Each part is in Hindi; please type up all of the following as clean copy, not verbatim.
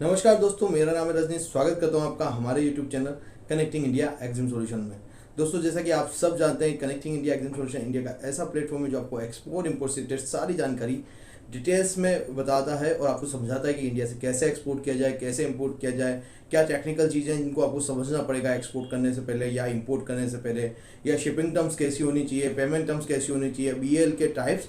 नमस्कार दोस्तों, मेरा नाम है रजनी। स्वागत करता हूं आपका हमारे YouTube channel connecting India exam solution में। दोस्तों, जैसा कि आप सब जानते हैं, connecting India exam solution India का ऐसा प्लेटफॉर्म है जो आपको एक्सपोर्ट इंपोर्ट से रिलेटेड सारी जानकारी डिटेल्स में बताता है और आपको समझाता है कि इंडिया से कैसे एक्सपोर्ट किया जाए, कैसे इंपोर्ट किया जाए, क्या टेक्निकल चीज़ें जिनको आपको समझना पड़ेगा एक्सपोर्ट करने से पहले या इंपोर्ट करने से पहले, या शिपिंग टर्म्स कैसी होनी चाहिए, पेमेंट टर्म्स कैसी होनी चाहिए, बीएल के टाइप्स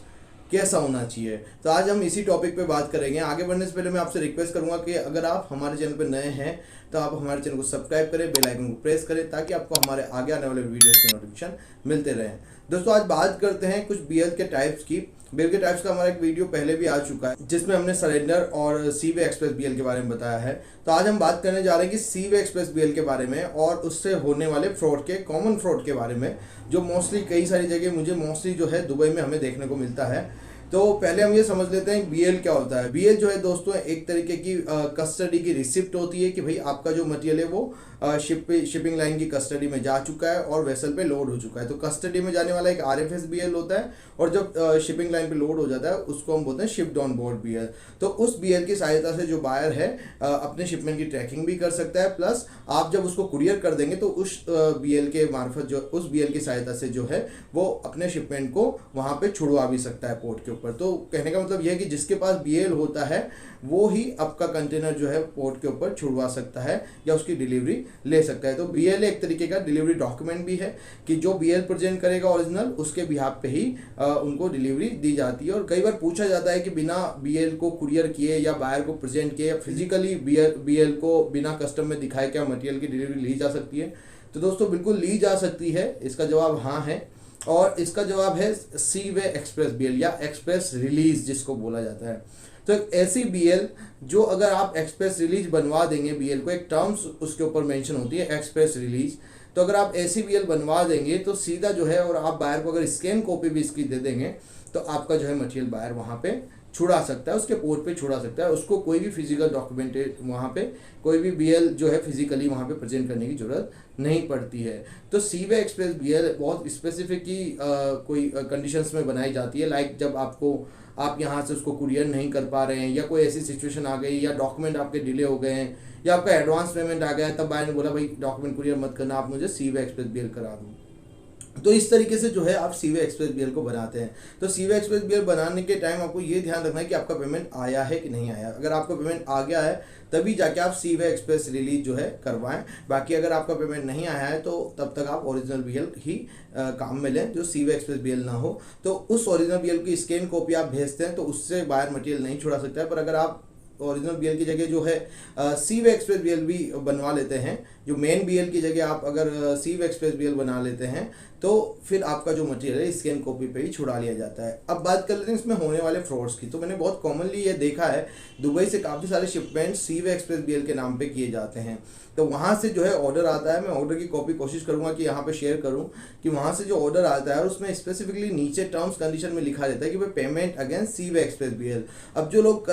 कैसा होना चाहिए। तो आज हम इसी टॉपिक पे बात करेंगे। आगे बढ़ने से पहले मैं आपसे रिक्वेस्ट करूंगा कि अगर आप हमारे चैनल पे नए हैं तो आप हमारे चैनल को सब्सक्राइब करें, बेल आइकन को प्रेस करें ताकि आपको हमारे आगे आने वाले वीडियोस के नोटिफिकेशन मिलते रहें। दोस्तों, आज बात करते हैं कुछ बीएल के टाइप्स की। बीएल के टाइप्स का हमारा एक वीडियो पहले भी आ चुका है जिसमें हमने सरेंडर और सीवे एक्सप्रेस बीएल के बारे में बताया है। तो आज हम बात करने जा रहे हैं कि सीवे एक्सप्रेस बीएल के बारे में और उससे होने वाले फ्रॉड के, कॉमन फ्रॉड के बारे में, जो मोस्टली कई सारी जगह मुझे मोस्टली जो है दुबई में हमें देखने को मिलता है। तो पहले हम ये समझ लेते हैं बीएल क्या होता है। बीएल जो है दोस्तों एक तरीके की कस्टडी की रिसिप्ट होती है कि भाई आपका जो मटेरियल है वो शिपिंग लाइन की कस्टडी में जा चुका है और वेसल पे लोड हो चुका है। तो कस्टडी में जाने वाला एक आरएफएस बीएल होता है और जब शिपिंग लाइन पे लोड हो जाता है उसको हम बोलते हैं शिप्ड ऑन बोर्ड बीएल। तो उस बीएल की सहायता से जो बायर है अपने शिपमेंट की ट्रैकिंग भी कर सकता है, प्लस आप जब उसको कुरियर कर देंगे तो उस बीएल के मार्फत जो उस बीएल की सहायता से जो है वो अपने शिपमेंट को वहाँ पे छुड़वा भी सकता है पोर्ट के ऊपर। तो कहने का मतलब यह है कि जिसके पास बीएल होता है वो ही आपका कंटेनर जो है पोर्ट के ऊपर छुड़वा सकता है या उसकी डिलीवरी ले सकता है। तो बीएल एक तरीके का डिलीवरी डॉक्यूमेंट भी है कि जो बीएल प्रेजेंट करेगा ओरिजिनल, उसके बिहाफ पे ही उनको डिलीवरी दी जाती है। और कई बार पूछा जाता है कि बिना बीएल को कुरियर किए या बायर को प्रेजेंट किए फिजिकली बीएल को बिना कस्टम में दिखाए क्या मटेरियल की डिलीवरी ली जा सकती है? तो दोस्तों बिल्कुल ली जा सकती है। इसका जवाब हाँ है और इसका जवाब है सीवे एक्सप्रेस बीएल या एक्सप्रेस रिलीज जिसको बोला जाता है। तो एक ऐसी बीएल जो अगर आप एक्सप्रेस रिलीज बनवा देंगे बीएल को, एक टर्म्स उसके ऊपर मेंशन होती है एक्सप्रेस रिलीज। तो अगर आप ऐसी बीएल बनवा देंगे तो सीधा जो है, और आप बायर को अगर स्कैन कॉपी भी इसकी दे देंगे तो आपका जो है मटेरियल बायर वहाँ पे छुड़ा सकता है, उसके पोर्ट पे छुड़ा सकता है। उसको कोई भी फिजिकल डॉक्यूमेंट वहाँ पे कोई भी बीएल जो है फिजिकली वहाँ पे प्रेजेंट करने की जरूरत नहीं पड़ती है। तो सीवे एक्सप्रेस बीएल बहुत स्पेसिफिक की कोई कंडीशंस में बनाई जाती है। लाइक जब आप यहाँ से उसको कुरियर नहीं कर पा रहे हैं या कोई ऐसी सिचुएशन आ गई या डॉक्यूमेंट आपके डिले हो गए हैं या आपका एडवांस पेमेंट आ गया है, तब बायर ने बोला भाई डॉक्यूमेंट कुरियर मत करना, आप मुझे सीवे एक्सप्रेस बीएल करा दो। तो इस तरीके से जो है आप सीवे एक्सप्रेस बीएल को बनाते हैं। तो सीवे एक्सप्रेस बीएल बनाने के टाइम आपको ये ध्यान रखना है कि आपका पेमेंट आया है कि नहीं आया। अगर आपका पेमेंट आ गया है तभी जाके आप सीवे एक्सप्रेस रिलीज जो है करवाएं। बाकी अगर आपका पेमेंट नहीं आया है तो तब तक आप ओरिजिनल बीएल ही काम में लें जो सीवे एक्सप्रेस बीएल ना हो। तो उस ओरिजिनल बीएल की स्कैन कॉपी आप भेजते हैं तो उससे बायर मटेरियल नहीं छुड़ा सकता है। पर अगर आप ओरिजिनल बीएल की जगह जो है सीवे एक्सप्रेस बीएल भी बनवा लेते हैं, जो मेन बीएल की जगह आप अगर सीवे एक्सप्रेस बीएल बना लेते हैं तो फिर आपका जो मटेरियल है स्कैन कॉपी पे ही छुड़ा लिया जाता है। अब बात कर लेते हैं इसमें होने वाले फ्रॉड्स की। तो मैंने बहुत कॉमनली ये देखा है, दुबई से काफ़ी सारे शिपमेंट सीवे एक्सप्रेस बीएल के नाम पे किए जाते हैं। तो वहाँ से जो है ऑर्डर आता है, मैं ऑर्डर की कॉपी कोशिश करूँगा कि यहाँ पे शेयर करूँ कि वहाँ से जो ऑर्डर आता है और उसमें स्पेसिफिकली नीचे टर्म्स कंडीशन में लिखा रहता है कि भाई पेमेंट अगेंस्ट सीवे एक्सप्रेस बीएल। अब जो लोग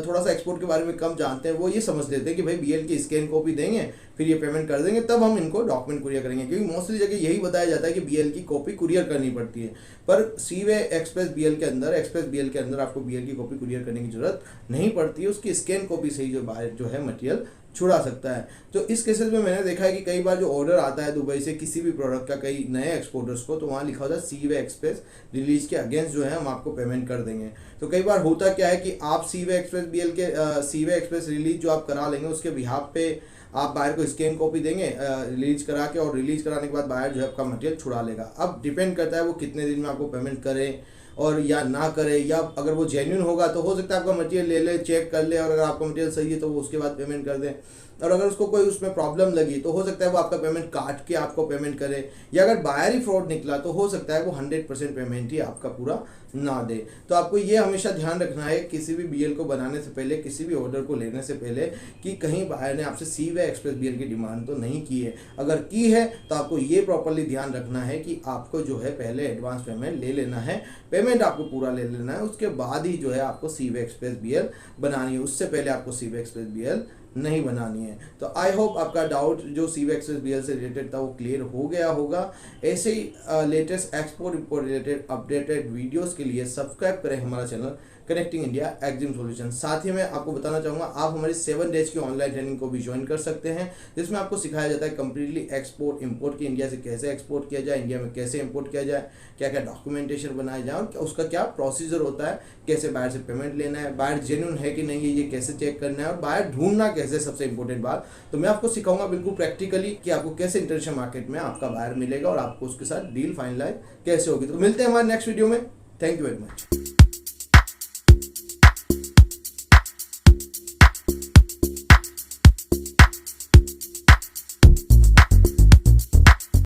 थोड़ा सा एक्सपोर्ट के बारे में कम जानते हैं वो ये समझ लेते हैं कि भाई बीएल की स्कैन कॉपी देंगे फिर ये पेमेंट कर देंगे तब हम इनको डॉक्यूमेंट कुरियर करेंगे, क्योंकि मोस्टली जगह यही बताया जाता है कि बीएल की कॉपी कुरियर करनी पड़ती है। पर सीवे एक्सप्रेस बीएल के अंदर, एक्सप्रेस बीएल के अंदर आपको बीएल की कॉपी कुरियर करने की जरूरत नहीं पड़ती है। उसकी स्कैन कॉपी से ही जो बायर जो है मटेरियल छुड़ा सकता है। तो इस केसेस में मैंने देखा है कि कई बार जो ऑर्डर आता है दुबई से किसी भी प्रोडक्ट का कई नए एक्सपोर्टर्स को, तो वहाँ लिखा होता है सीवे एक्सप्रेस रिलीज के अगेंस्ट जो है हम आपको पेमेंट कर देंगे। तो कई बार होता क्या है कि आप सीवे एक्सप्रेस बीएल के सीवे एक्सप्रेस रिलीज जो आप करा लेंगे उसके बिहाफ पे आप बायर को स्कैन कॉपी देंगे रिलीज करा के, और रिलीज कराने के बाद बायर जो है आपका मटेरियल छुड़ा लेगा। अब डिपेंड करता है वो कितने दिन में आपको पेमेंट करे और या ना करे, या अगर वो जेन्युइन होगा तो हो सकता है आपका मटेरियल ले ले, चेक कर ले, और अगर आपका मटेरियल सही है तो वो उसके बाद पेमेंट कर दें। और अगर उसको कोई उसमें प्रॉब्लम लगी तो हो सकता है वो आपका पेमेंट काट के आपको पेमेंट करे, या अगर बायर ही फ्रॉड निकला तो हो सकता है वो 100% पेमेंट ही आपका पूरा ना दे। तो आपको ये हमेशा ध्यान रखना है किसी भी बीएल को बनाने से पहले, किसी भी ऑर्डर को लेने से पहले, कि कहीं बायर ने आपसे सीवे एक्सप्रेस बीएल की डिमांड तो नहीं की है। अगर की है तो आपको ये प्रॉपरली ध्यान रखना है कि आपको जो है पहले एडवांस पेमेंट ले लेना है, पेमेंट आपको पूरा ले लेना है, उसके बाद ही जो है आपको सीवे एक्सप्रेस बीएल बनानी है। उससे पहले आपको सीवे एक्सप्रेस बीएल नहीं बनानी है। तो आई होप आपका डाउट जो सीवे एक्सप्रेस बीएल से रिलेटेड था वो क्लियर हो गया होगा। ऐसे ही latest export import related updated videos के लिए सब्सक्राइब करें हमारा channel connecting India Exim solution. साथ ही मैं आपको बताना चाहूँगा आप हमारी 7 डेज की ऑनलाइन ट्रेनिंग को भी ज्वाइन कर सकते हैं, जिसमें आपको सिखाया जाता है कंप्लीटली एक्सपोर्ट इंपोर्ट की, इंडिया से कैसे एक्सपोर्ट किया जाए, इंडिया में कैसे इंपोर्ट किया जाए, क्या क्या डॉक्यूमेंटेशन बनाया जाए और उसका क्या प्रोसीजर होता है, कैसे बाहर से पेमेंट लेना है, बाहर जेन्युइन है कि नहीं है ये कैसे चेक करना है, और बाहर ढूंढना कैसे, सबसे इंपॉर्टेंट बात। तो मैं आपको सिखाऊंगा बिल्कुल प्रैक्टिकली कि आपको कैसे इंटरनेशनल मार्केट में आपका बाहर मिलेगा और आपको उसके साथ डील फाइनलाइज कैसे होगी। तो मिलते हैं हमारे नेक्स्ट वीडियो में। Thank you very much.